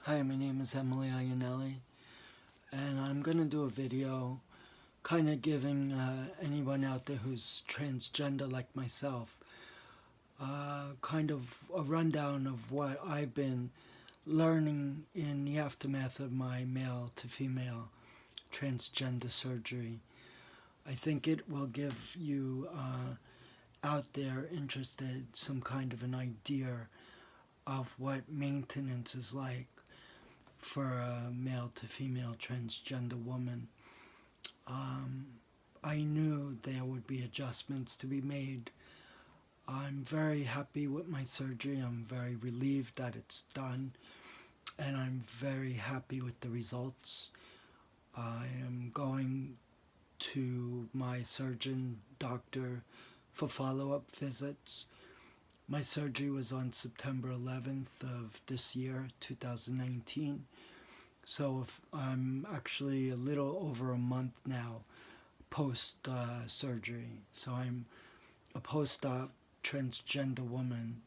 Hi, my name is Emily Iannelli, and I'm going to do a video kind of giving anyone out there who's transgender like myself kind of a rundown of what I've been learning in the aftermath of my male to female transgender surgery. I think it will give you out there interested some kind of an idea of what maintenance is like for a male to female transgender woman. I knew there would be adjustments to be made. I'm very happy with my surgery. I'm very relieved that it's done, and I'm very happy with the results. I am going to my surgeon doctor for follow-up visits. My surgery was on September 11th of this year, 2019. So if I'm actually a little over a month now post surgery. So I'm a post-op transgender woman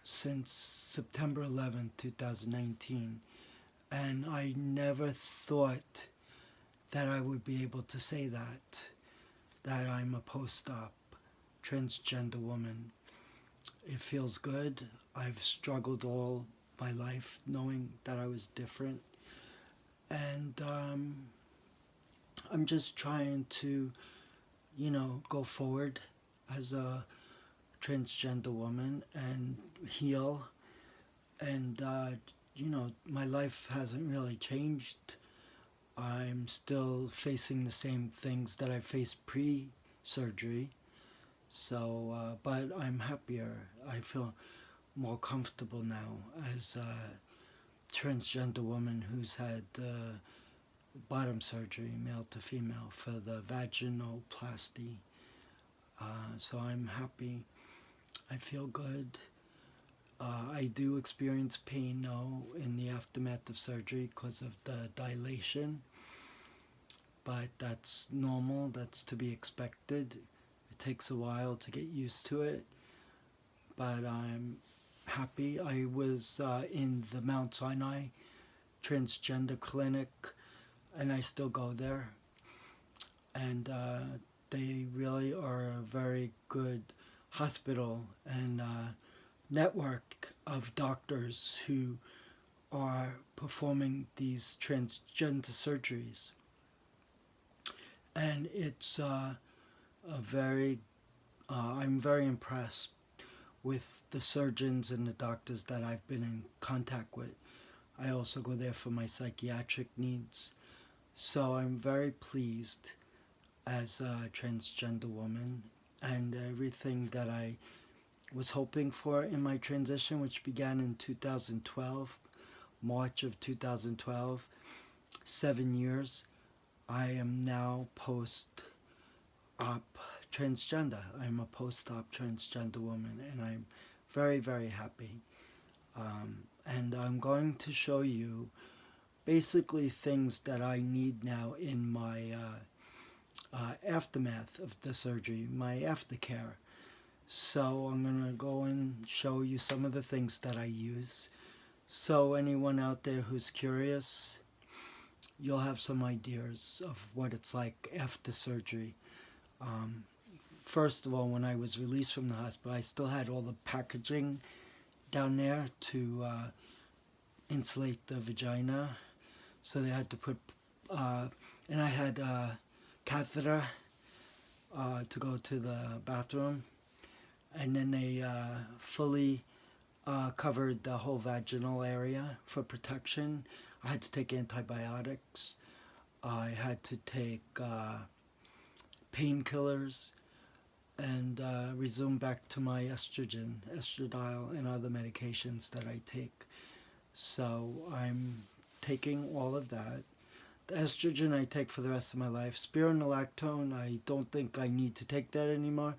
since September 11th, 2019. And I never thought that I would be able to say that I'm a post-op transgender woman. It feels good. I've struggled all my life knowing that I was different. And I'm just trying to, go forward as a transgender woman and heal. And, my life hasn't really changed. I'm still facing the same things that I faced pre-surgery. So, but I'm happier. I feel more comfortable now as a transgender woman who's had bottom surgery, male to female, for the vaginoplasty. So I'm happy. I feel good. I do experience pain now in the aftermath of surgery because of the dilation, but that's normal. That's to be expected. It takes a while to get used to it, but I'm happy. I was in the Mount Sinai transgender clinic, and I still go there. And they really are a very good hospital and network of doctors who are performing these transgender surgeries. And it's I'm very impressed with the surgeons and the doctors that I've been in contact with. I also go there for my psychiatric needs. So I'm very pleased as a transgender woman, and everything that I was hoping for in my transition, which began in 2012, March of 2012, 7 years. I am now post-op transgender. I'm a post-op transgender woman, and I'm very, very happy. And I'm going to show you basically things that I need now in my aftermath of the surgery, my aftercare. So I'm going to go and show you some of the things that I use. So anyone out there who's curious, you'll have some ideas of what it's like after surgery. First of all, when I was released from the hospital, I still had all the packaging down there to insulate the vagina. So they had to put, and I had a catheter to go to the bathroom. And then they fully covered the whole vaginal area for protection. I had to take antibiotics. I had to take painkillers and resume back to my estrogen, estradiol, and other medications that I take. So I'm taking all of that. The estrogen I take for the rest of my life. Spironolactone, I don't think I need to take that anymore.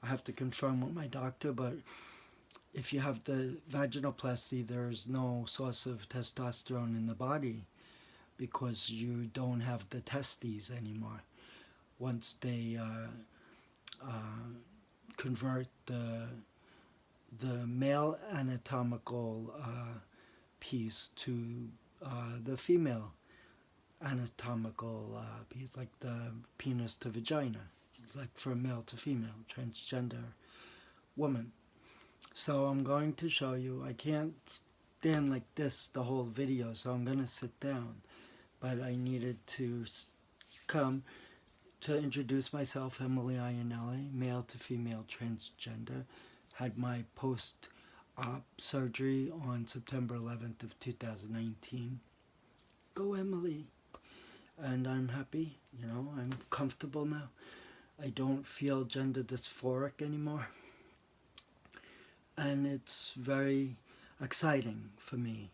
I have to confirm with my doctor, but if you have the vaginoplasty, there's no source of testosterone in the body because you don't have the testes anymore. Once they convert the male anatomical piece to the female anatomical piece, like the penis to vagina, like for male to female, transgender woman. So I'm going to show you. I can't stand like this the whole video, so I'm going to sit down. But I needed to come to introduce myself, Emily Iannelli, male to female transgender. Had my post-op surgery on September 11th of 2019. Go Emily! And I'm happy, I'm comfortable now. I don't feel gender dysphoric anymore. And it's very exciting for me.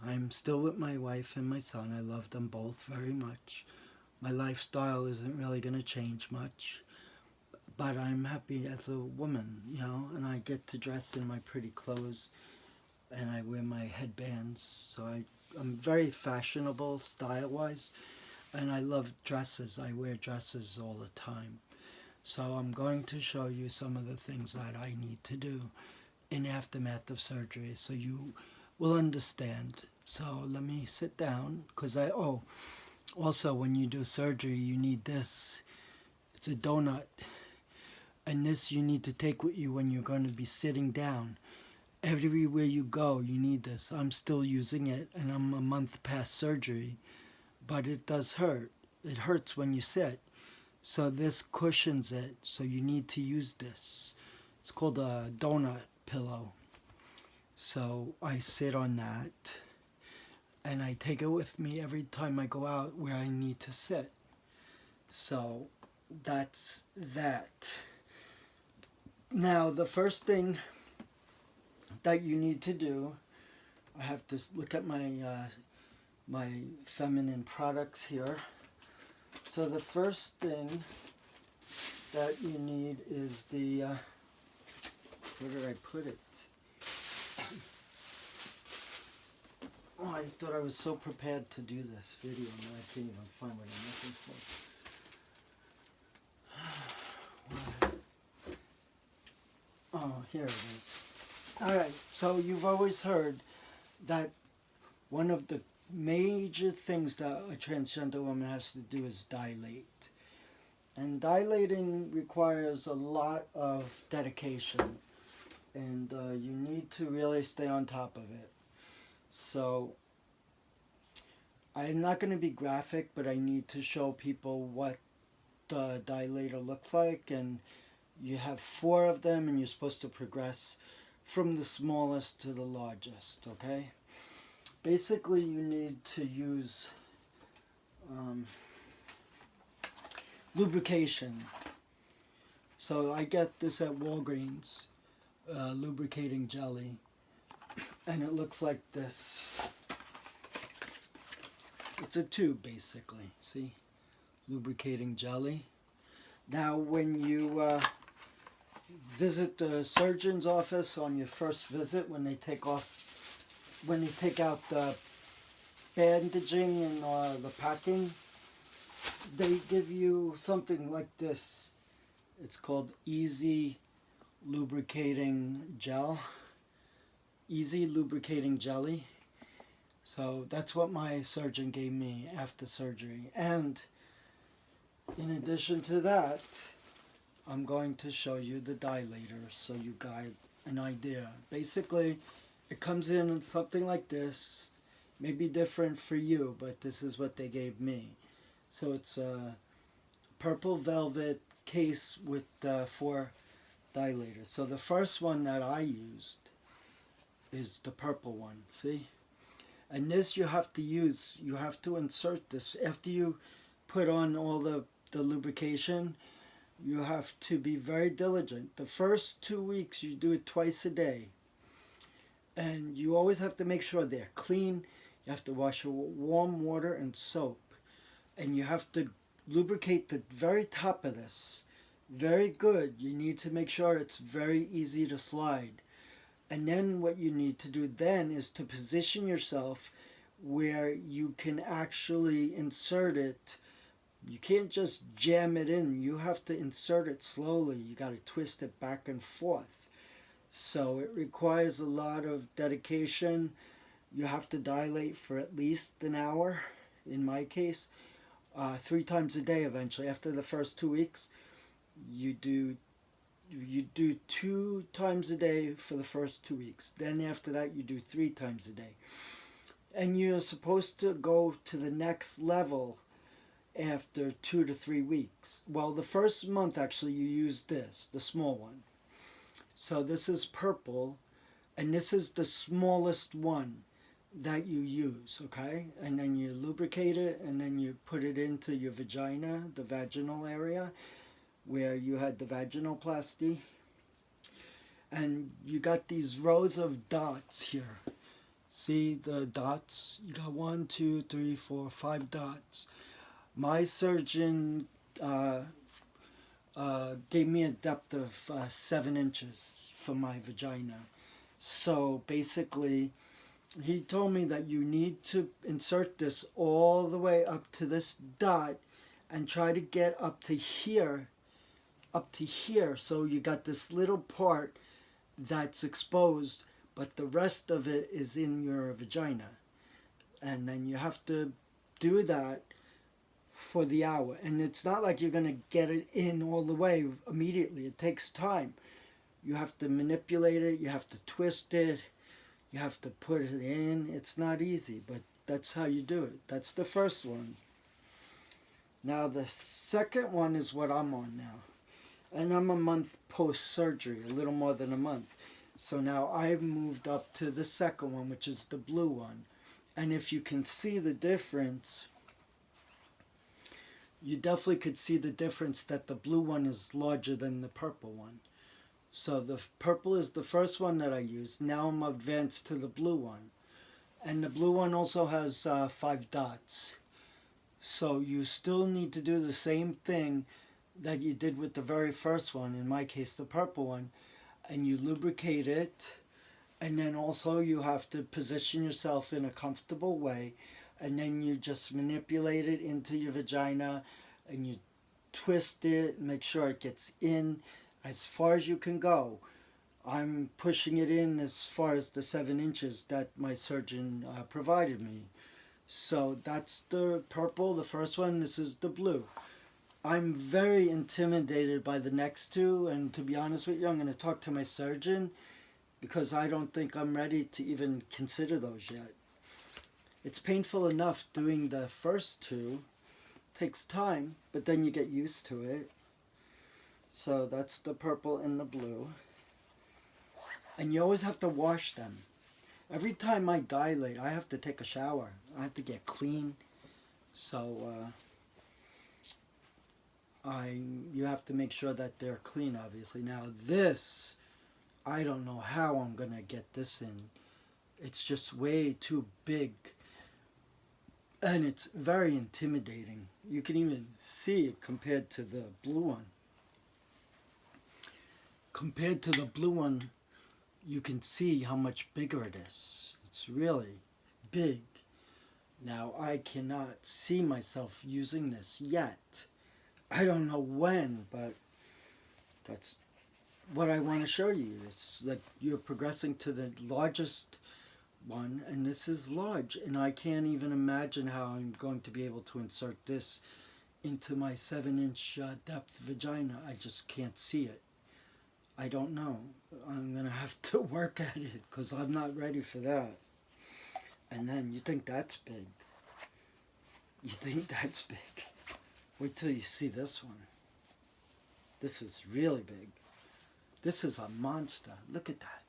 I'm still with my wife and my son. I love them both very much. My lifestyle isn't really going to change much, but I'm happy as a woman, and I get to dress in my pretty clothes, and I wear my headbands, so I'm very fashionable style-wise, and I love dresses. I wear dresses all the time. So I'm going to show you some of the things that I need to do in aftermath of surgery so you will understand. So let me sit down, because also when you do surgery you need this. It's a donut, and this you need to take with you when you're going to be sitting down. Everywhere you go you need this. I'm still using it, and I'm a month past surgery, but it does hurt. It hurts when you sit. So this cushions it, so you need to use this. It's called a donut pillow. So I sit on that, and I take it with me every time I go out where I need to sit. So that's that. Now the first thing that you need to do, I have to look at my my feminine products here. So the first thing that you need is the, where did I put it? Oh, I thought I was so prepared to do this video, and I can't even find what I'm looking for. Oh, here it is. Alright, so you've always heard that one of the major things that a transgender woman has to do is dilate. And dilating requires a lot of dedication, and you need to really stay on top of it. So I'm not going to be graphic, but I need to show people what the dilator looks like, and you have 4 of them, and you're supposed to progress from the smallest to the largest, okay? Basically, you need to use lubrication. So I get this at Walgreens, lubricating jelly, and it looks like this. It's a tube, basically. See? Lubricating jelly. Now, when you visit the surgeon's office on your first visit, when they take out the bandaging and the packing, they give you something like this. It's called Easy Lubricating Gel. Easy Lubricating Jelly. So that's what my surgeon gave me after surgery. And in addition to that, I'm going to show you the dilator so you got an idea. Basically, it comes in something like this. Maybe different for you, but this is what they gave me. So it's a purple velvet case with 4 dilators. So the first one that I used is the purple one, see? And this you have to use, you have to insert this. After you put on all the lubrication, you have to be very diligent. The first 2 weeks you do it twice a day. And you always have to make sure they're clean. You have to wash with warm water and soap. And you have to lubricate the very top of this. Very good. You need to make sure it's very easy to slide. And then what you need to do then is to position yourself where you can actually insert it. You can't just jam it in. You have to insert it slowly. You got to twist it back and forth. So it requires a lot of dedication. You have to dilate for at least an hour, in my case, 3 times a day eventually. After the first 2 weeks, you do 2 times a day for the first 2 weeks. Then after that, you do 3 times a day. And you're supposed to go to the next level after 2 to 3 weeks. Well, the first month actually you use this, the small one. So this is purple, and this is the smallest one that you use, okay? And then you lubricate it, and then you put it into your vagina, the vaginal area, where you had the vaginoplasty. And you got these rows of dots here. See the dots? You got 1, 2, 3, 4, 5 dots. My surgeon gave me a depth of 7 inches for my vagina. So basically, he told me that you need to insert this all the way up to this dot and try to get up to here. So you got this little part that's exposed, but the rest of it is in your vagina. And then you have to do that for the hour. And it's not like you're going to get it in all the way immediately. It takes time. You have to manipulate it. You have to twist it. You have to put it in. It's not easy, but that's how you do it. That's the first one. Now the second one is what I'm on now. And I'm a month post-surgery, a little more than a month. So now I've moved up to the second one, which is the blue one. And if you can see the difference, you definitely could see the difference that the blue one is larger than the purple one. So the purple is the first one that I used. Now I'm advanced to the blue one. And the blue one also has 5 dots. So you still need to do the same thing that you did with the very first one, in my case the purple one, and you lubricate it, and then also you have to position yourself in a comfortable way, and then you just manipulate it into your vagina, and you twist it, make sure it gets in as far as you can go. I'm pushing it in as far as the 7 inches that my surgeon provided me. So that's the purple, the first one. This is the blue. I'm very intimidated by the next two, and to be honest with you, I'm going to talk to my surgeon because I don't think I'm ready to even consider those yet. It's painful enough doing the first two. It takes time, but then you get used to it. So that's the purple and the blue. And you always have to wash them. Every time I dilate, I have to take a shower. I have to get clean. So you have to make sure that they're clean, obviously. Now this, I don't know how I'm going to get this in. It's just way too big. And it's very intimidating. You can even see it compared to the blue one. Compared to the blue one, you can see how much bigger it is. It's really big. Now, I cannot see myself using this yet. I don't know when, but that's what I want to show you. It's like you're progressing to the largest one, and this is large, and I can't even imagine how I'm going to be able to insert this into my 7-inch depth vagina. I just can't see it. I don't know. I'm going to have to work at it because I'm not ready for that. And then you think that's big. You think that's big. Wait till you see this one. This is really big. This is a monster. Look at that.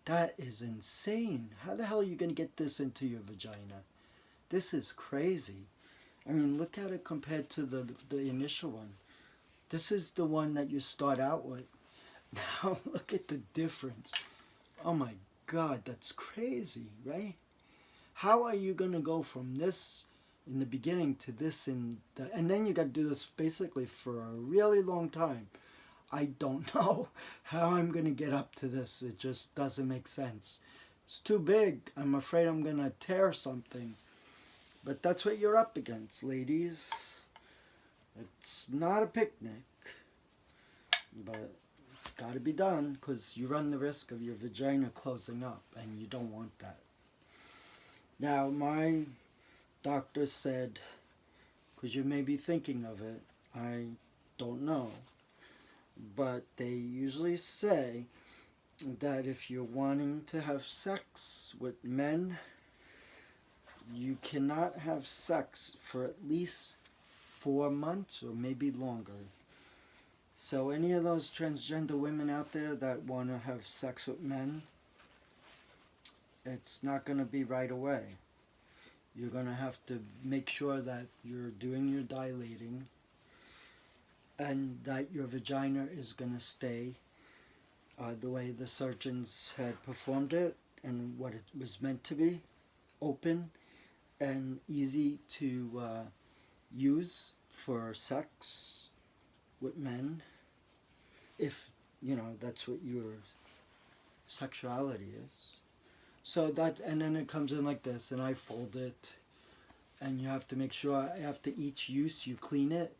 That is insane. How the hell are you going to get this into your vagina? This is crazy. I mean, look at it compared to the initial one. This is the one that you start out with. Now look at the difference. Oh my God, that's crazy, right? How are you going to go from this in the beginning to this and then you got to do this basically for a really long time. I don't know how I'm going to get up to this. It just doesn't make sense. It's too big. I'm afraid I'm going to tear something. But that's what you're up against, ladies. It's not a picnic. But it's got to be done because you run the risk of your vagina closing up and you don't want that. Now, my doctor said, because you may be thinking of it, I don't know, but they usually say that if you're wanting to have sex with men, you cannot have sex for at least 4 months or maybe longer. So any of those transgender women out there that want to have sex with men, it's not going to be right away. You're going to have to make sure that you're doing your dilating and that your vagina is going to stay the way the surgeons had performed it and what it was meant to be, open and easy to use for sex with men, if that's what your sexuality is. So that, and then it comes in like this, and I fold it, and you have to make sure after each use you clean it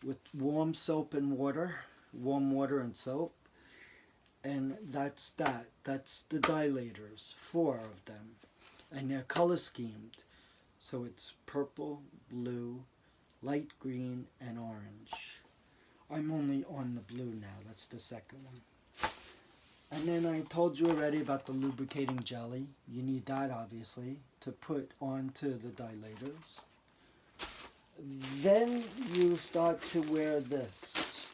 with warm soap and water, warm water and soap, and that's that. That's the dilators, 4 of them, and they're color schemed, so it's purple, blue, light green, and orange. I'm only on the blue now. That's the second one. And then I told you already about the lubricating jelly. You need that, obviously, to put onto the dilators. Then you start to wear this.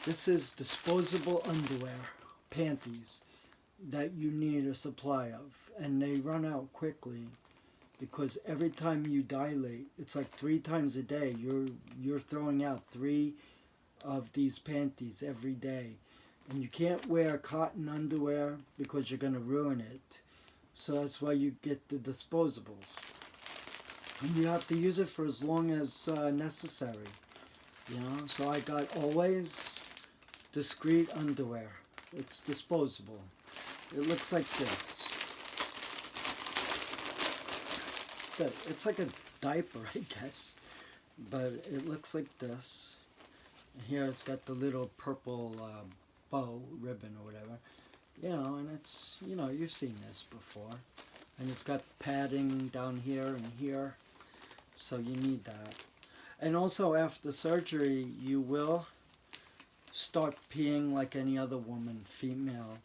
This is disposable underwear, panties, that you need a supply of. And they run out quickly because every time you dilate, it's like 3 times a day. You're throwing out 3 of these panties every day. And you can't wear cotton underwear because you're going to ruin it. So that's why you get the disposables. And you have to use it for as long as necessary. So I got always discreet underwear. It's disposable. It looks like this. It's like a diaper, I guess. But it looks like this. Here it's got the little purple bow, ribbon or whatever, and it's, you've seen this before, and it's got padding down here and here, so you need that. And also after surgery you will start peeing like any other woman, female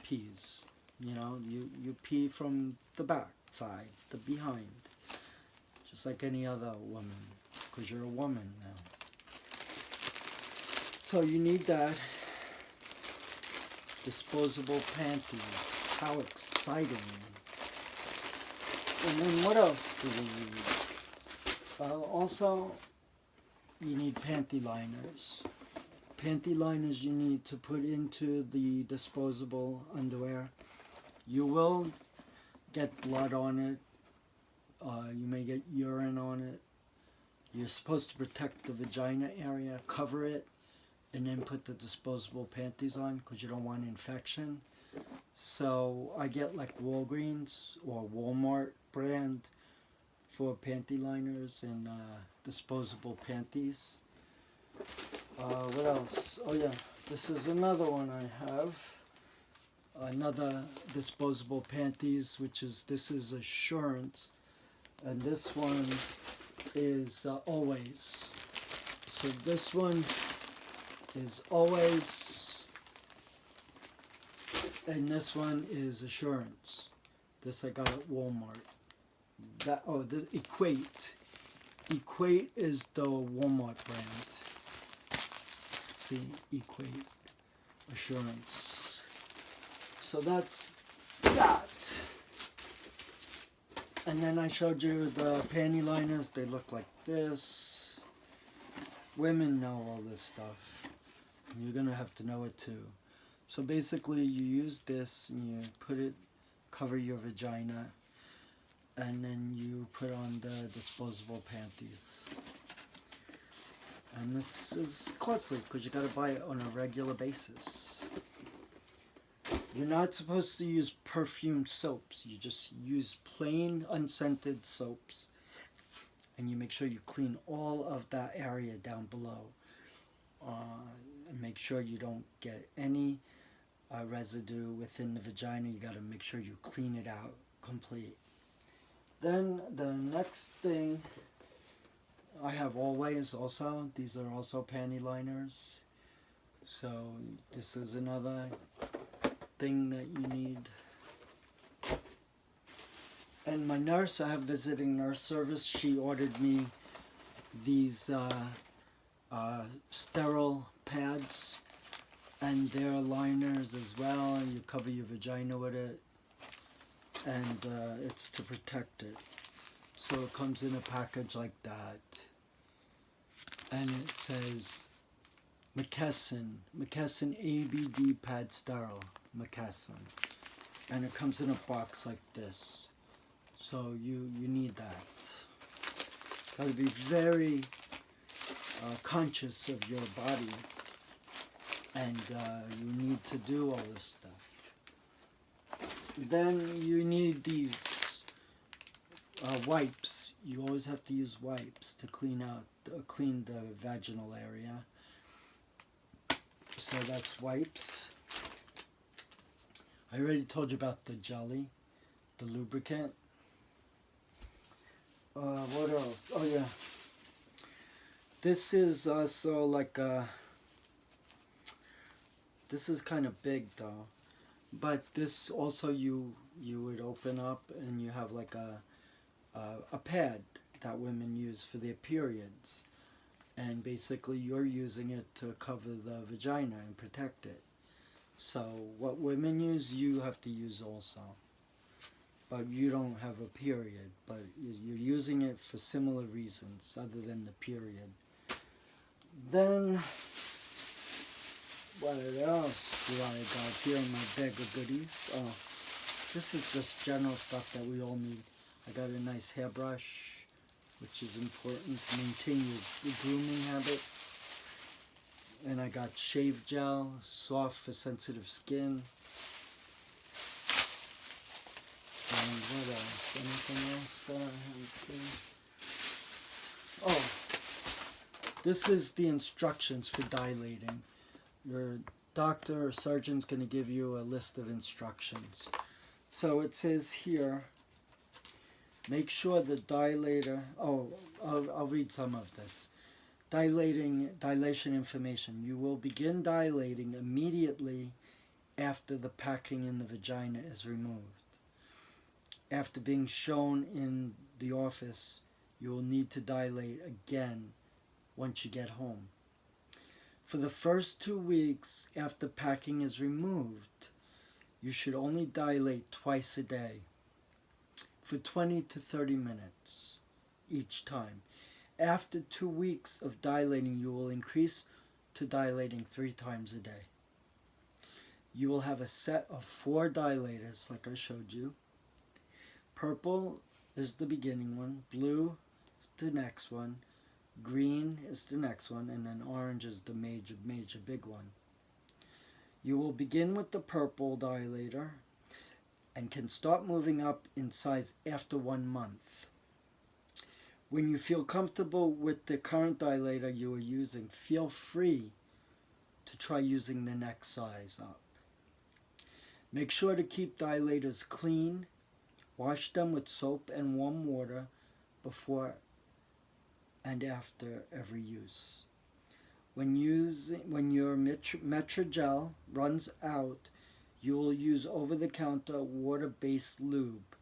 pees. You pee from the back side, the behind, just like any other woman, because you're a woman now. So you need that. Disposable panties. How exciting. And then what else do we need? Well, also, you need panty liners. Panty liners you need to put into the disposable underwear. You will get blood on it. You may get urine on it. You're supposed to protect the vagina area, cover it, and then put the disposable panties on because you don't want infection. So I get like Walgreens or Walmart brand for panty liners and disposable panties. What else? Oh yeah, this is another one I have. Another disposable panties, this is Assurance, and this one is Always. So this one is Always, and this one is Assurance. This I got at Walmart. This Equate. Equate is the Walmart brand. See, Equate, Assurance. So that's that. And then I showed you the panty liners. They look like this. Women know all this stuff. You're going to have to know it too. So basically you use this and you put it, cover your vagina, and then you put on the disposable panties. And this is costly because you got to buy it on a regular basis. You're not supposed to use perfumed soaps. You just use plain unscented soaps. And you make sure you clean all of that area down below. And make sure you don't get any residue within the vagina. You got to make sure you clean it out complete. Then the next thing I have always also, these are also panty liners. So this is another thing that you need. And my nurse, I have visiting nurse service, she ordered me these sterile pads, and they're liners as well, and you cover your vagina with it, and it's to protect it. So it comes in a package like that, and it says McKesson ABD pad sterile, McKesson, and it comes in a box like this. So you need that. Got to be very conscious of your body, and you need to do all this stuff. Then you need these wipes. You always have to use wipes to clean the vaginal area. So that's wipes. I already told you about the jelly, the lubricant. What else? Oh yeah. This is also like this is kind of big though, but this also you would open up and you have like a pad that women use for their periods, and basically you're using it to cover the vagina and protect it. So what women use, you have to use also. But you don't have a period, but you're using it for similar reasons other than the period. Then, what else do I got here in my bag of goodies? Oh, this is just general stuff that we all need. I got a nice hairbrush, which is important to maintain your grooming habits. And I got shave gel, soft for sensitive skin. And what else? Anything else that I have here? Oh, this is the instructions for dilating. Your doctor or surgeon's going to give you a list of instructions. So it says here, make sure the dilator, I'll read some of this. Dilation information. You will begin dilating immediately after the packing in the vagina is removed. After being shown in the office, you will need to dilate again once you get home. For the first 2 weeks after packing is removed, you should only dilate twice a day for 20 to 30 minutes each time. After 2 weeks of dilating, you will increase to dilating 3 times a day. You will have a set of 4 dilators, like I showed you. Purple is the beginning one, blue is the next one, green is the next one, and then orange is the major big one. You will begin with the purple dilator and can start moving up in size after 1 month. When you feel comfortable with the current dilator you are using, feel free to try using the next size up. Make sure to keep dilators clean. Wash them with soap and warm water before and after every use. When your Metrogel runs out, you will use over-the-counter water-based lube,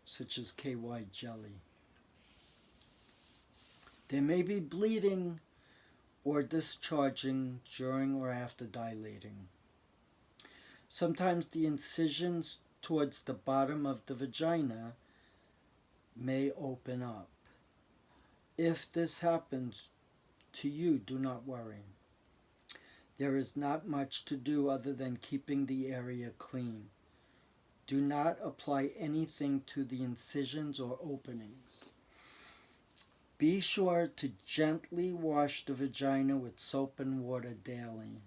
such as KY jelly. There may be bleeding or discharging during or after dilating. Sometimes the incisions towards the bottom of the vagina may open up. If this happens to you, do not worry. There is not much to do other than keeping the area clean. Do not apply anything to the incisions or openings. Be sure to gently wash the vagina with soap and water daily.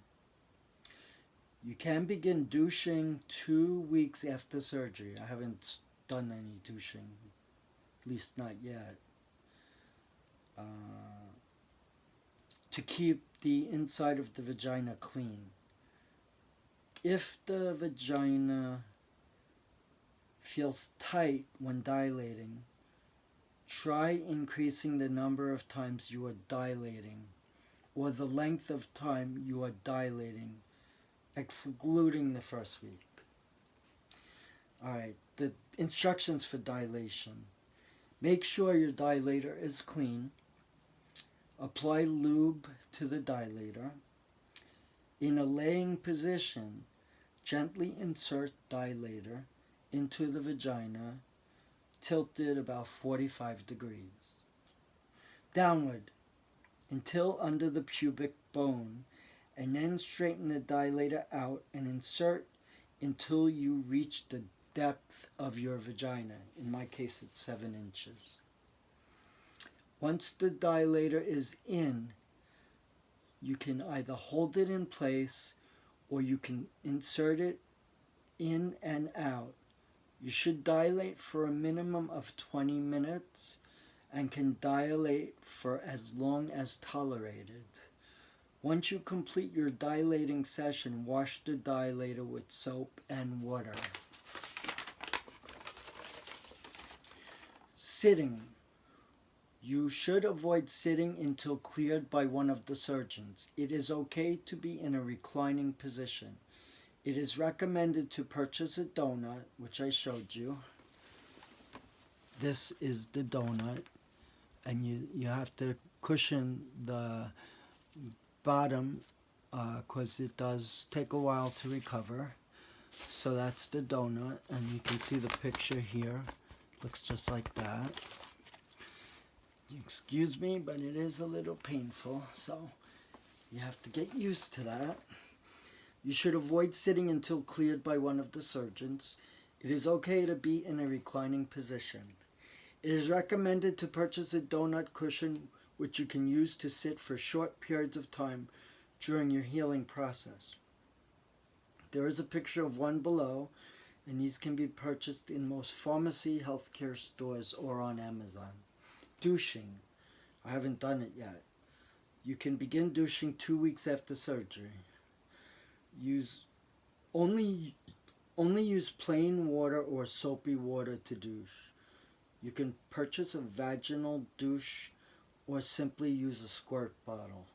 You can begin douching 2 weeks after surgery. I haven't done any douching, at least not yet. To keep the inside of the vagina clean. If the vagina feels tight when dilating, try increasing the number of times you are dilating, or the length of time you are dilating, excluding the first week. Alright, the instructions for dilation. Make sure your dilator is clean. Apply lube to the dilator. In a laying position, gently insert dilator into the vagina, tilted about 45 degrees. Downward until under the pubic bone, and then straighten the dilator out and insert until you reach the depth of your vagina. In my case, it's 7 inches. Once the dilator is in, you can either hold it in place or you can insert it in and out. You should dilate for a minimum of 20 minutes and can dilate for as long as tolerated. Once you complete your dilating session, wash the dilator with soap and water. Sitting. You should avoid sitting until cleared by one of the surgeons. It is okay to be in a reclining position. It is recommended to purchase a donut, which I showed you. This is the donut, and you have to cushion the bottom because it does take a while to recover. So that's the donut, and you can see the picture here. Looks just like that. Excuse me, but it is a little painful, so you have to get used to that. You should avoid sitting until cleared by one of the surgeons. It is okay to be in a reclining position. It is recommended to purchase a donut cushion which you can use to sit for short periods of time during your healing process. There is a picture of one below, and these can be purchased in most pharmacy, healthcare stores, or on Amazon. Douching. I haven't done it yet. You can begin douching 2 weeks after surgery. Only use plain water or soapy water to douche. You can purchase a vaginal douche or simply use a squirt bottle.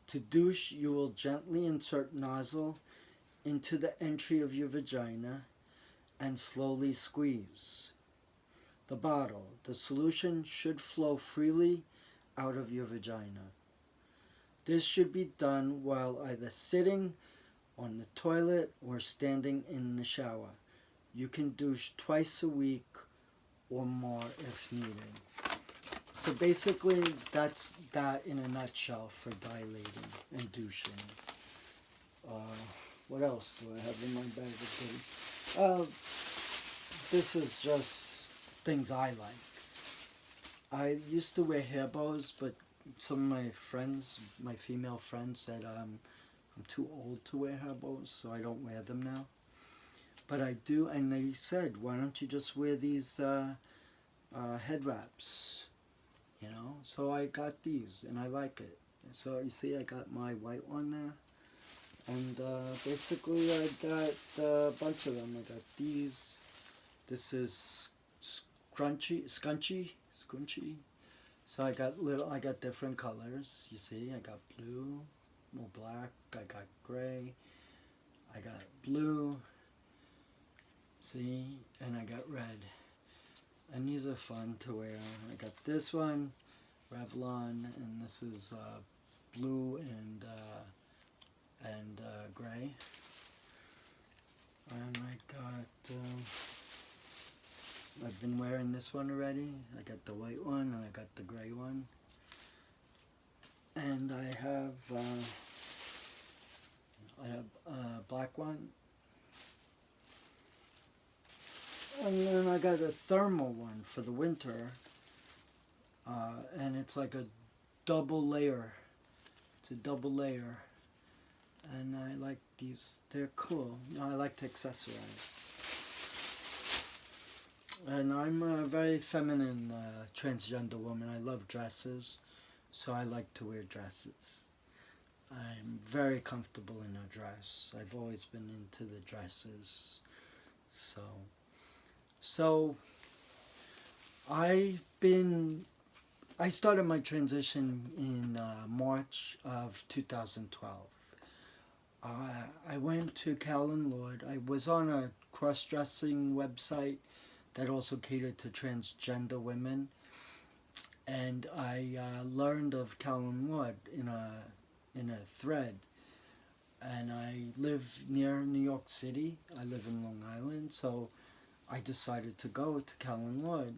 To douche, you will gently insert nozzle into the entry of your vagina and slowly squeeze the bottle. The solution should flow freely out of your vagina. This should be done while either sitting on the toilet or standing in the shower. You can douche twice a week or more if needed. So basically, that's that in a nutshell for dilating and douching. What else do I have in my bag of goodies? This is just things I like. I used to wear hair bows, but some of my friends, my female friends, said I'm too old to wear hair bows, so I don't wear them now. But I do, and they said, why don't you just wear these head wraps? You know, so I got these, and I like it. So you see, I got my white one there, and basically I got a bunch of them. I got these. This is scrunchy. So I got different colors. You see, I got blue, more black. I got gray. I got blue. See, and I got red. And these are fun to wear. I got this one, Revlon, and this is blue and gray. And I got, I've been wearing this one already. I got the white one and I got the gray one. And I have a black one. And then I got a thermal one for the winter, and it's like a double layer. It's a double layer, and I like these. They're cool. You know, I like to accessorize. And I'm a very feminine transgender woman. I love dresses, so I like to wear dresses. I'm very comfortable in a dress. I've always been into the dresses, so I've been. I started my transition in March of 2012. I went to Callan Lord. I was on a cross-dressing website that also catered to transgender women, and I learned of Callan Lord in a thread. And I live near New York City. I live in Long Island, so I decided to go to Callan Lord.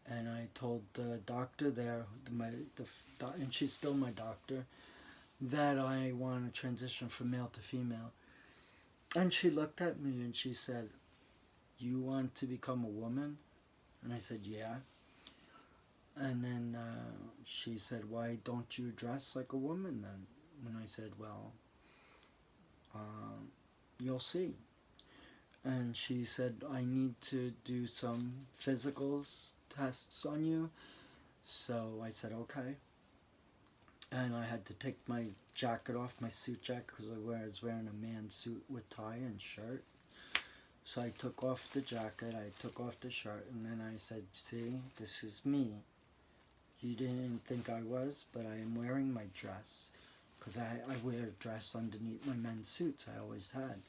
And I told the doctor there, and she's still my doctor, that I want to transition from male to female. And she looked at me and she said, "You want to become a woman?" And I said, "Yeah." And then she said, "Why don't you dress like a woman then?" And I said, "Well, you'll see." And she said, "I need to do some physicals tests on you." So I said, "Okay." And I had to take my jacket off, my suit jacket, because I was wearing a man's suit with tie and shirt. So I took off the jacket, I took off the shirt, and then I said, "See, this is me. You didn't think I was, but I am wearing my dress." Because I wear a dress underneath my men's suits, I always had.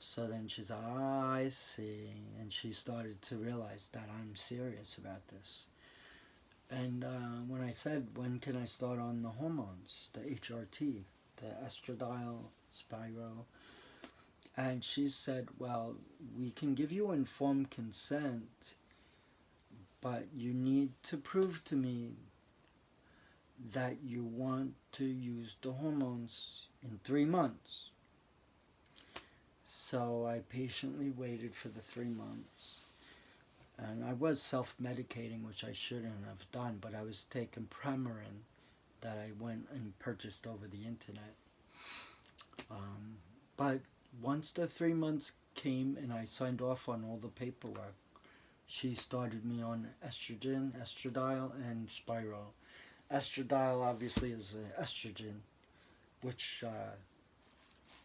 So then she's like, "Ah, I see." And she started to realize that I'm serious about this. And when I said, "When can I start on the hormones, the HRT, the estradiol, spiro?" And she said, "Well, we can give you informed consent, but you need to prove to me that you want to use the hormones in 3 months." So I patiently waited for the 3 months. And I was self-medicating, which I shouldn't have done, but I was taking Premarin that I went and purchased over the internet. But once the 3 months came and I signed off on all the paperwork, she started me on estrogen, estradiol, and spiro. Estradiol obviously is estrogen, which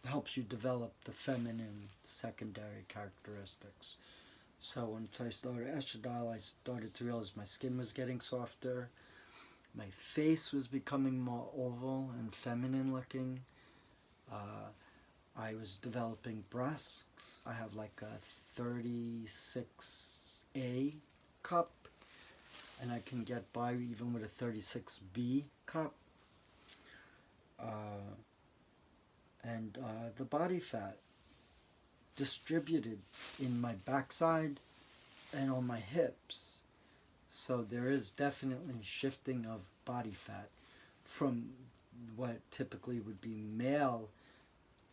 helps you develop the feminine secondary characteristics. So once I started estradiol, I started to realize my skin was getting softer, my face was becoming more oval and feminine looking. I was developing breasts. I have like a 36A cup, and I can get by even with a 36B cup. And the body fat distributed in my backside and on my hips. So there is definitely shifting of body fat from what typically would be male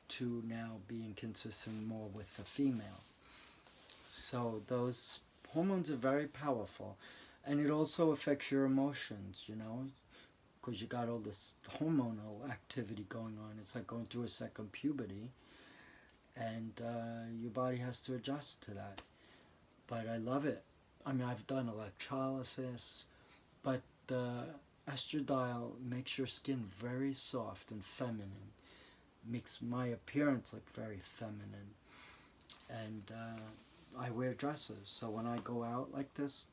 to now being consistent more with the female. So those hormones are very powerful. And it also affects your emotions, because you got all this hormonal activity going on. It's like going through a second puberty, and your body has to adjust to that. But I love it. I mean, I've done electrolysis, but estradiol makes your skin very soft and feminine, makes my appearance look very feminine. And I wear dresses, so when I go out like this,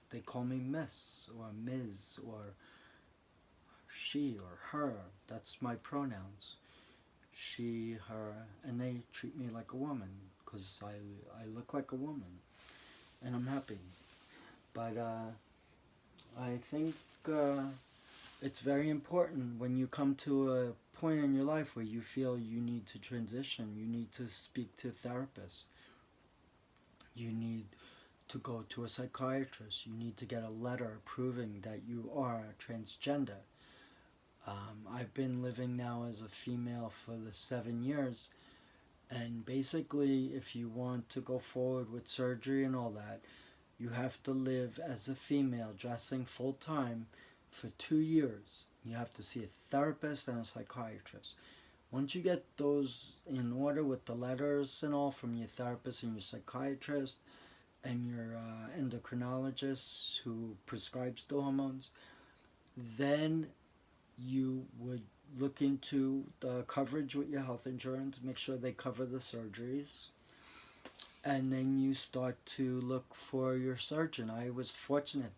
they call me Miss or Ms. or she or her. That's my pronouns. She, her, and they treat me like a woman because I look like a woman, and I'm happy. But I think it's very important when you come to a point in your life where you feel you need to transition, you need to speak to a therapist. You need to go to a psychiatrist. You need to get a letter proving that you are transgender. I've been living now as a female for the 7 years, and basically if you want to go forward with surgery and all that, you have to live as a female dressing full time for 2 years. You have to see a therapist and a psychiatrist. Once you get those in order with the letters and all from your therapist and your psychiatrist and your endocrinologist who prescribes the hormones, then you would look into the coverage with your health insurance, make sure they cover the surgeries. and then you start to look for your surgeon. I was fortunate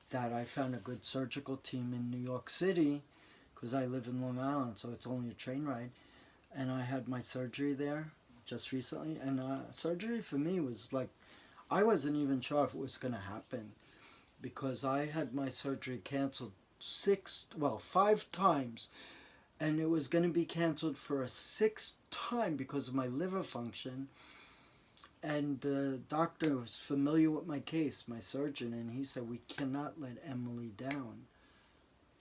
that I found a good surgical team in New York City because I live in Long Island, so it's only a train ride. And I had my surgery there just recently, and surgery for me was like, I wasn't even sure if it was going to happen because I had my surgery canceled five times, and it was going to be canceled for a sixth time because of my liver function. And the doctor was familiar with my case, my surgeon, and he said, we cannot let Emily down.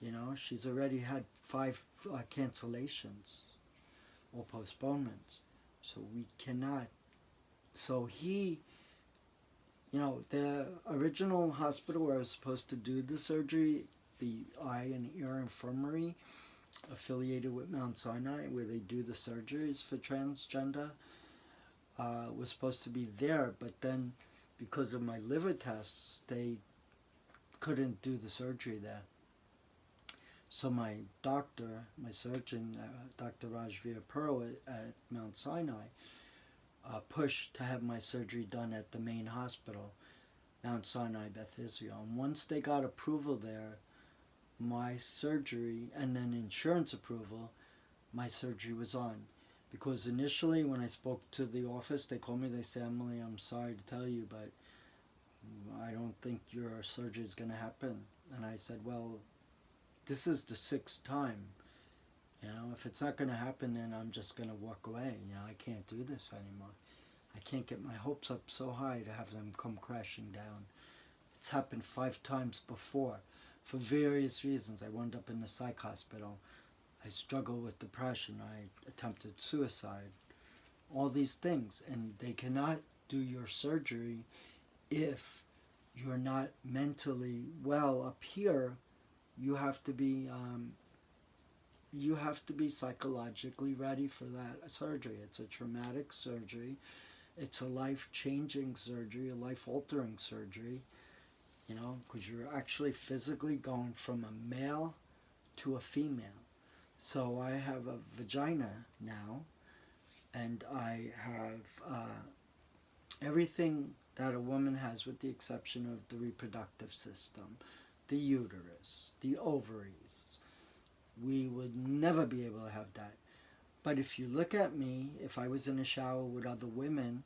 You know, she's already had five cancellations or postponements. So we cannot. So he, the original hospital where I was supposed to do the surgery, the Eye and Ear Infirmary, affiliated with Mount Sinai, where they do the surgeries for transgender, was supposed to be there, but then because of my liver tests, they couldn't do the surgery there. So my doctor, my surgeon, Dr. Rajveer Pearl at Mount Sinai, pushed to have my surgery done at the main hospital, Mount Sinai Beth Israel. And once they got approval there, my surgery, and then insurance approval, my surgery was on. Because initially when I spoke to the office, they called me, they said, Emily, I'm sorry to tell you, but I don't think your surgery is going to happen. And I said, well, this is the sixth time. If it's not going to happen, then I'm just going to walk away. I can't do this anymore. I can't get my hopes up so high to have them come crashing down. It's happened 5 times before for various reasons. I wound up in the psych hospital. I struggled with depression. I attempted suicide. All these things. And they cannot do your surgery if you're not mentally well up here. You have to be psychologically ready for that surgery. It's a traumatic surgery. It's a life-changing surgery, a life-altering surgery, because you're actually physically going from a male to a female. So I have a vagina now, and I have everything that a woman has with the exception of the reproductive system, the uterus, the ovaries. We would never be able to have that. But if you look at me, if I was in a shower with other women,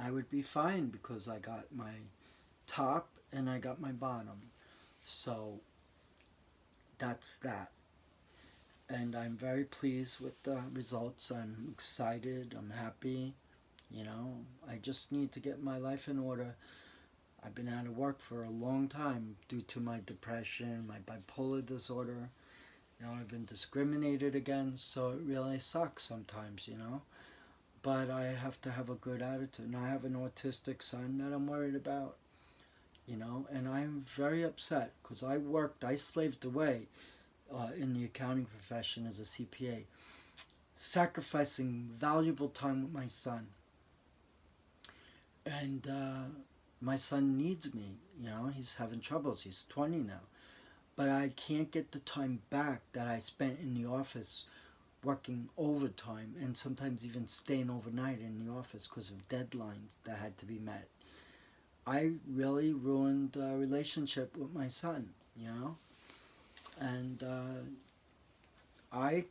I would be fine because I got my top and I got my bottom. So that's that. And I'm very pleased with the results. I'm excited. I'm happy. I just need to get my life in order. I've been out of work for a long time due to my depression, my bipolar disorder. I've been discriminated against, so it really sucks sometimes, But I have to have a good attitude. And I have an autistic son that I'm worried about, And I'm very upset because I slaved away in the accounting profession as a CPA, sacrificing valuable time with my son. And my son needs me, He's having troubles. He's 20 now. But I can't get the time back that I spent in the office working overtime and sometimes even staying overnight in the office because of deadlines that had to be met. I really ruined a relationship with my son, And I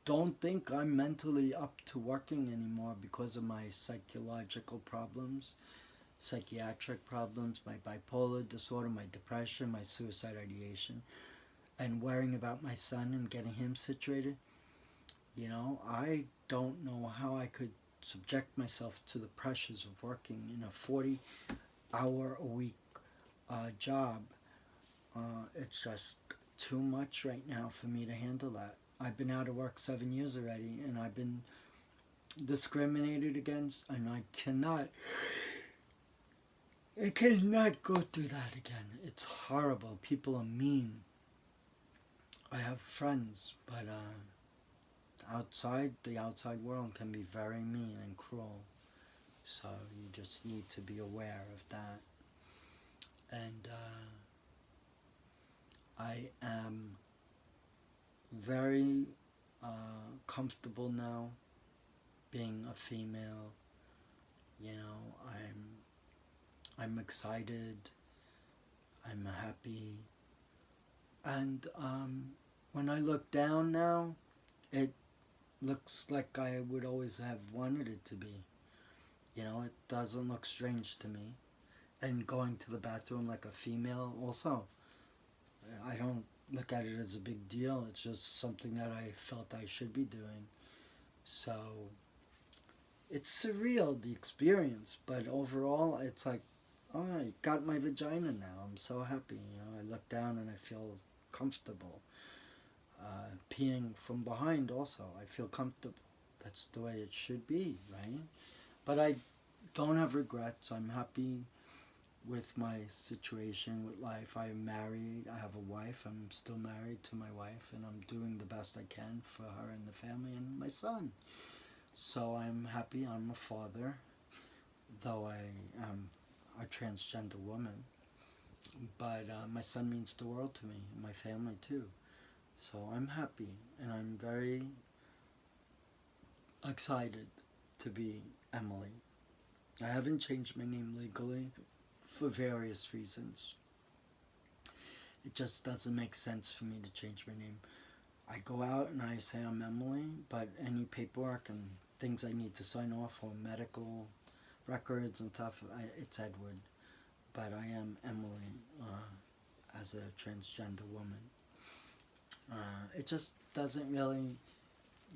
don't think I'm mentally up to working anymore because of my psychological problems, psychiatric problems, my bipolar disorder, my depression, my suicide ideation, and worrying about my son and getting him situated. I don't know how I could subject myself to the pressures of working in a 40-hour-a-week job. It's just too much right now for me to handle that. I've been out of work 7 years already, and I've been discriminated against, and I cannot go through that again. It's horrible. People are mean. I have friends, but the outside world can be very mean and cruel. So you just need to be aware of that. And I am very comfortable now being a female, You know, I'm excited, I'm happy, and when I look down now, it looks like I would always have wanted it to be. You know, it doesn't look strange to me. And going to the bathroom like a female, also, I don't look at it as a big deal. It's just something that I felt I should be doing. So it's surreal, the experience, but overall, it's like, oh, I got my vagina now. I'm so happy. You know, I look down and I feel comfortable. Peeing from behind, also, I feel comfortable. That's the way it should be, right? But I don't have regrets. I'm happy with my situation with life. I'm married. I have a wife. I'm still married to my wife, and I'm doing the best I can for her and the family and my son. So I'm happy. I'm a father, though I am a transgender woman. But my son means the world to me, and my family too. So I'm happy, and I'm very excited to be Emily. I haven't changed my name legally for various reasons. It just doesn't make sense for me to change my name. I go out and I say I'm Emily, but any paperwork and things I need to sign off or medical records and stuff, it's Edward. But I am Emily as a transgender woman. It just doesn't really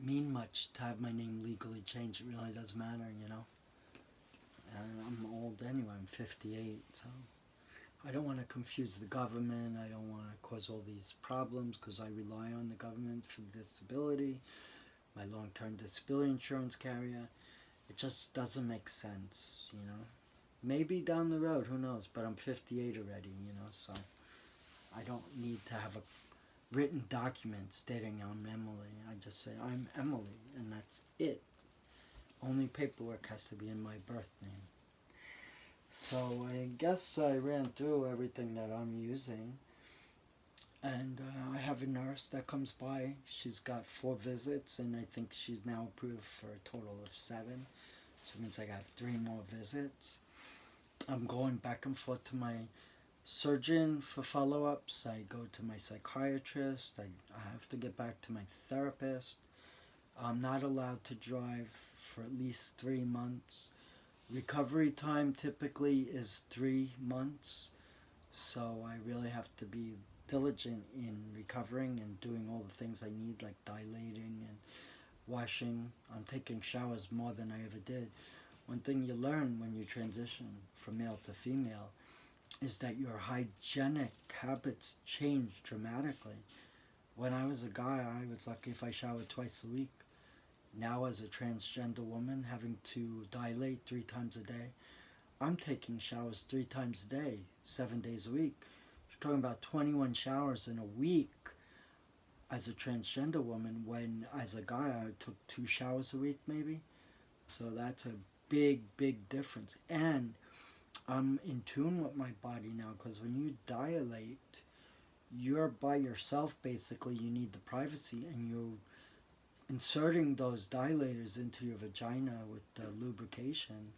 mean much to have my name legally changed. It really doesn't matter, you know. And I'm old anyway. I'm 58, so I don't want to confuse the government. I don't want to cause all these problems because I rely on the government for disability, my long-term disability insurance carrier. It just doesn't make sense, you know. Maybe down the road, who knows? But I'm 58 already, you know, so I don't need to have a written document stating I'm Emily. I just say I'm Emily, and that's it. Only paperwork has to be in my birth name. So I guess I ran through everything that I'm using. And I have a nurse that comes by. She's got 4 visits, and I think she's now approved for a total of 7. So it means I got 3 more visits. I'm going back and forth to my surgeon for follow-ups. I go to my psychiatrist. I have to get back to my therapist. I'm not allowed to drive for at least 3 months. Recovery time typically is 3 months. So I really have to be diligent in recovering and doing all the things I need, like dilating and washing. I'm taking showers more than I ever did. One thing you learn when you transition from male to female is that your hygienic habits change dramatically. When I was a guy, I was lucky if I showered twice a week. Now as a transgender woman, having to dilate 3 times a day, I'm taking showers 3 times a day, 7 days a week. You're talking about 21 showers in a week as a transgender woman, when as a guy I took 2 showers a week maybe. So that's a big, big difference. And I'm in tune with my body now, because when you dilate, you're by yourself basically. You need the privacy, and you're inserting those dilators into your vagina with the lubrication.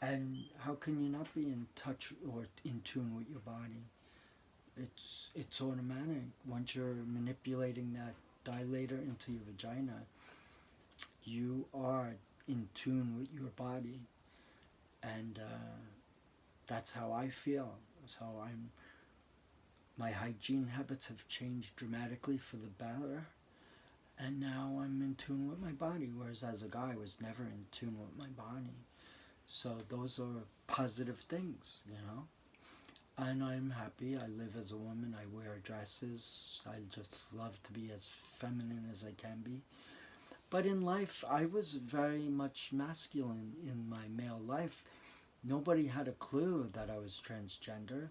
And how can you not be in touch or in tune with your body? It's automatic. Once you're manipulating that dilator into your vagina, you are in tune with your body. And that's how I feel. So my hygiene habits have changed dramatically for the better, and now I'm in tune with my body, whereas as a guy I was never in tune with my body. So those are positive things, you know. And I'm happy. I live as a woman. I wear dresses. I just love to be as feminine as I can be. But in life, I was very much masculine in my male life. Nobody had a clue that I was transgender.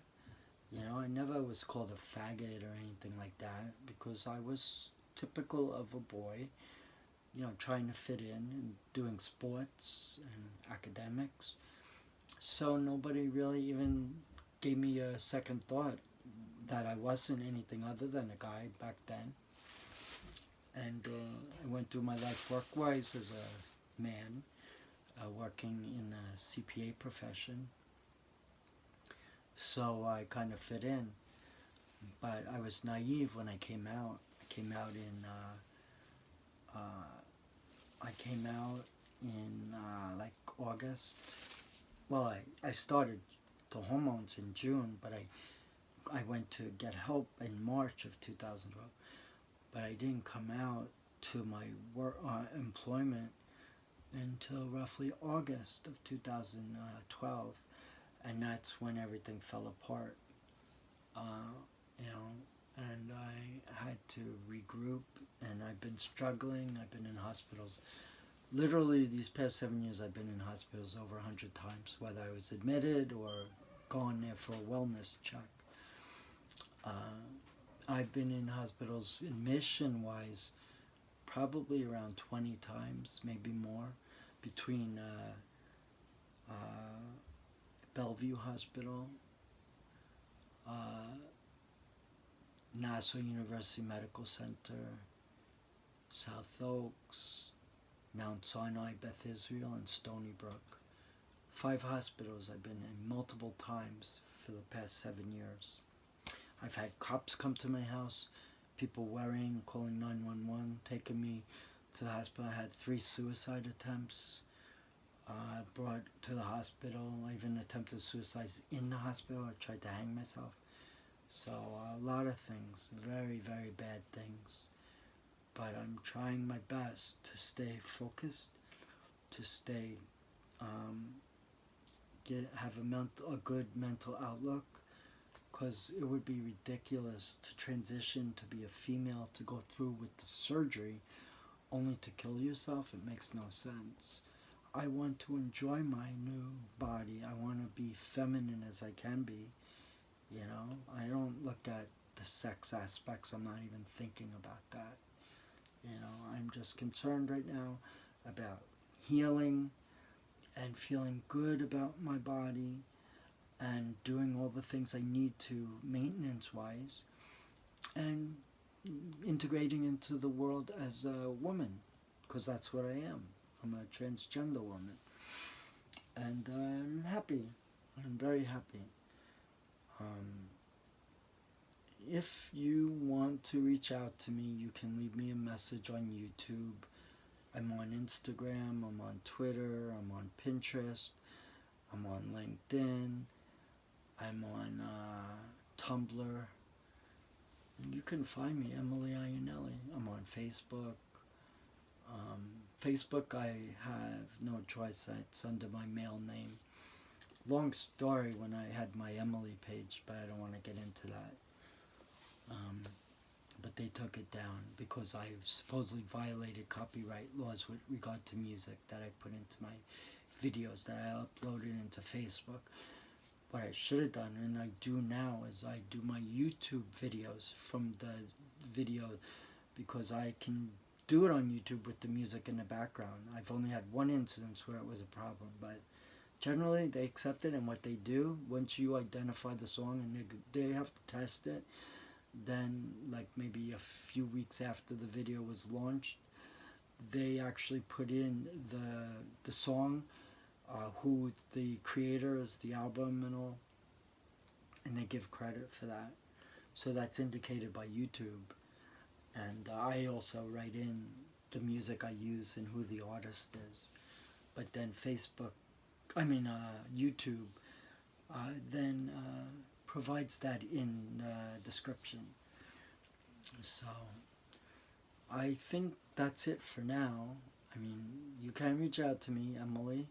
You know, I never was called a faggot or anything like that, because I was typical of a boy, you know, trying to fit in and doing sports and academics. So nobody really even gave me a second thought that I wasn't anything other than a guy back then. And I went through my life work-wise as a man, working in a CPA profession. So I kind of fit in. But I was naive when I came out. I came out in like August. Well, I started the hormones in June, but I went to get help in March of 2012. But I didn't come out to my work employment until roughly August of 2012, and that's when everything fell apart. You know, and I had to regroup, and I've been struggling. I've been in hospitals. Literally, these past 7 years, I've been in hospitals over 100 times, whether I was admitted or gone there for a wellness check. I've been in hospitals admission-wise probably around 20 times, maybe more, between Bellevue Hospital, Nassau University Medical Center, South Oaks, Mount Sinai, Beth Israel, and Stony Brook. 5 hospitals I've been in multiple times for the past 7 years. I've had cops come to my house, people worrying, calling 911, taking me to the hospital. I had 3 suicide attempts brought to the hospital. I even attempted suicide in the hospital. I tried to hang myself. So a lot of things, very, very bad things. But I'm trying my best to stay focused, to stay, have a good mental outlook, because it would be ridiculous to transition to be a female, to go through with the surgery only to kill yourself. It makes no sense. I want to enjoy my new body. I want to be feminine as I can be. You know, I don't look at the sex aspects. I'm not even thinking about that. You know, I'm just concerned right now about healing and feeling good about my body and doing all the things I need to maintenance-wise and integrating into the world as a woman, because that's what I am. I'm a transgender woman. And I'm happy. I'm very happy. If you want to reach out to me, you can leave me a message on YouTube. I'm on Instagram, I'm on Twitter, I'm on Pinterest, I'm on LinkedIn, I'm on Tumblr. And you can find me, Emily Iannelli. I'm on Facebook. Facebook, I have no choice. It's under my male name. Long story when I had my Emily page, but I don't want to get into that. But they took it down because I supposedly violated copyright laws with regard to music that I put into my videos that I uploaded into Facebook. What I should have done, and I do now, is I do my YouTube videos from the video, because I can do it on YouTube with the music in the background. I've only had one instance where it was a problem, but generally they accept it. And what they do, once you identify the song and they have to test it, then like maybe a few weeks after the video was launched, they actually put in the song, who the creator is, the album and all, and they give credit for that. So that's indicated by YouTube. And I also write in the music I use and who the artist is. But then YouTube then provides that in the description. So I think that's it for now. I mean, you can reach out to me, Emily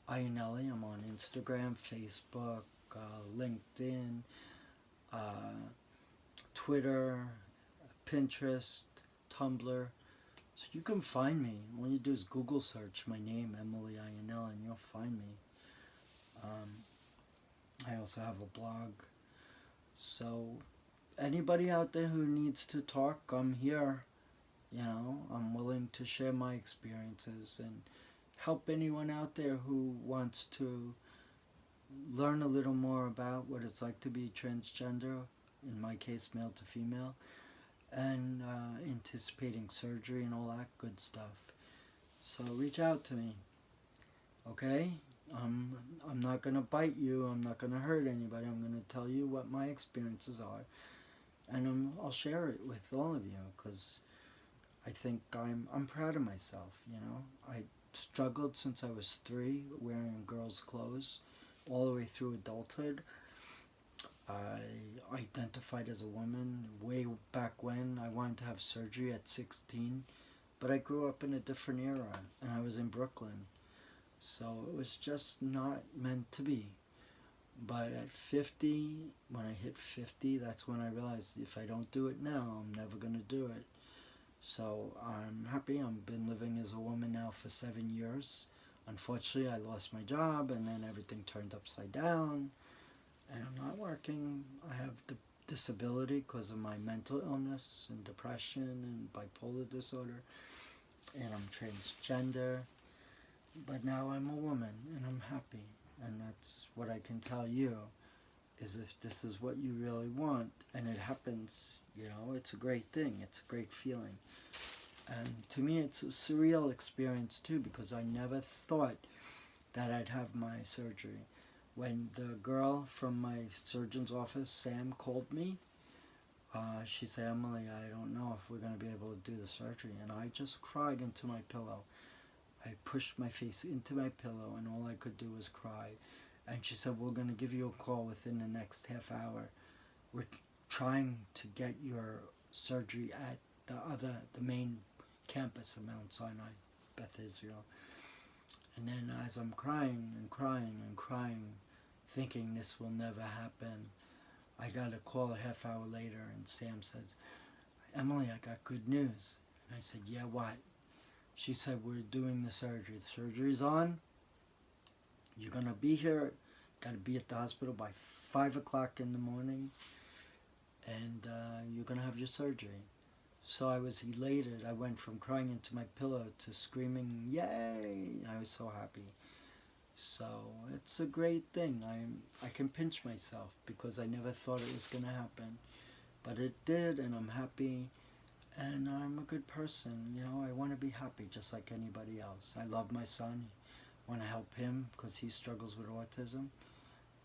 Iannelli. I'm on Instagram, Facebook, LinkedIn, Twitter, Pinterest, Tumblr. So you can find me. All you do is Google search my name, Emily Iannelli, and you'll find me. I also have a blog. So anybody out there who needs to talk, I'm here. You know, I'm willing to share my experiences and help anyone out there who wants to learn a little more about what it's like to be transgender, in my case male to female, and anticipating surgery and all that good stuff. So reach out to me. Okay? I'm not going to bite you. I'm not going to hurt anybody. I'm going to tell you what my experiences are. And I'll share it with all of you because I think I'm proud of myself, you know. I struggled since I was 3 wearing girls' clothes all the way through adulthood. I identified as a woman way back when. I wanted to have surgery at 16, but I grew up in a different era and I was in Brooklyn. So it was just not meant to be. But at 50, when I hit 50, that's when I realized if I don't do it now, I'm never going to do it. So I'm happy. I've been living as a woman now for 7 years. Unfortunately, I lost my job and then everything turned upside down. And I'm not working. I have the disability because of my mental illness and depression and bipolar disorder. And I'm transgender. But now I'm a woman and I'm happy. And that's what I can tell you is if this is what you really want and it happens, you know, it's a great thing. It's a great feeling. And to me, it's a surreal experience too because I never thought that I'd have my surgery. When the girl from my surgeon's office, Sam, called me, she said, Emily, I don't know if we're going to be able to do the surgery. And I just cried into my pillow. I pushed my face into my pillow and all I could do was cry. And she said, we're going to give you a call within the next half hour. We're trying to get your surgery at the main campus of Mount Sinai, Beth Israel. And then as I'm crying and crying and crying, thinking this will never happen, I got a call a half hour later and Sam says, Emily, I got good news. And I said, yeah, what? She said, we're doing the surgery. The surgery's on. You're going to be here. Got to be at the hospital by 5 o'clock in the morning. And you're going to have your surgery. So I was elated. I went from crying into my pillow to screaming, yay! I was so happy. So it's a great thing. I can pinch myself because I never thought it was going to happen. But it did, and I'm happy. And I'm a good person, you know. I want to be happy just like anybody else. I love my son. I want to help him because he struggles with autism.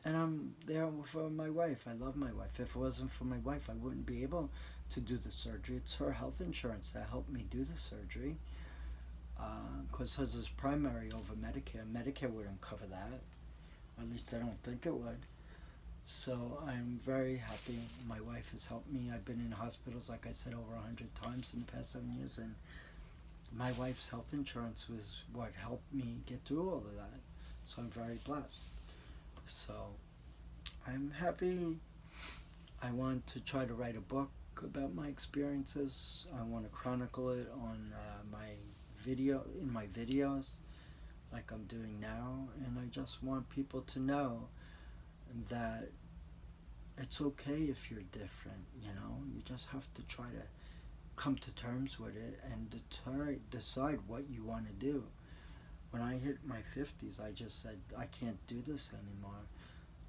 And I'm there for my wife. I love my wife. If it wasn't for my wife, I wouldn't be able to do the surgery. It's her health insurance that helped me do the surgery. Because hers is primary over Medicare. Medicare wouldn't cover that. Or at least I don't think it would. So I'm very happy. My wife has helped me. I've been in hospitals, like I said, over 100 times in the past 7 years. And my wife's health insurance was what helped me get through all of that. So I'm very blessed. So I'm happy. I want to try to write a book about my experiences. I want to chronicle it on my videos like I'm doing now. And I just want people to know that it's okay if you're different, you know. You just have to try to come to terms with it and decide what you want to do. When I hit my 50s, I just said, I can't do this anymore.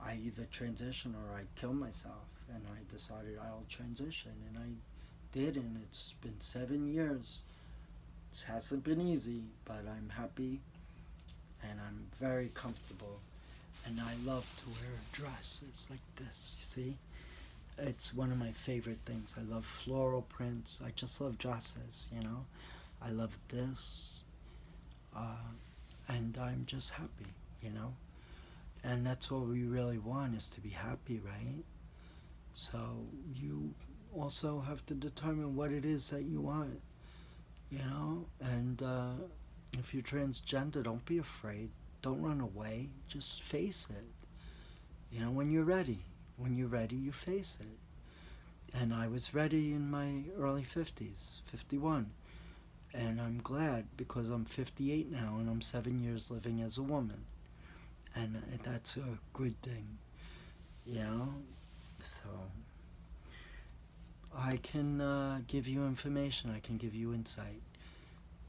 I either transition or I kill myself. And I decided I'll transition. And I did, and it's been 7 years. It hasn't been easy, but I'm happy and I'm very comfortable. And I love to wear dresses like this, you see? It's one of my favorite things. I love floral prints. I just love dresses, you know? I love this. And I'm just happy, you know? And that's what we really want, is to be happy, right? So you also have to determine what it is that you want, you know? And if you're transgender, don't be afraid. Don't run away. Just face it. You know, when you're ready. When you're ready, you face it. And I was ready in my early 50s, 51. And I'm glad because I'm 58 now and I'm 7 years living as a woman. And that's a good thing, you know? So I can give you information. I can give you insight.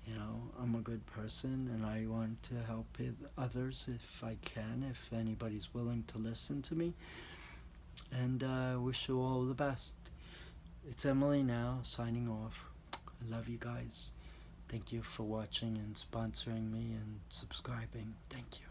You know, I'm a good person and I want to help others if I can, if anybody's willing to listen to me. And wish you all the best. It's Emily now, signing off. I love you guys. Thank you for watching and sponsoring me and subscribing. Thank you.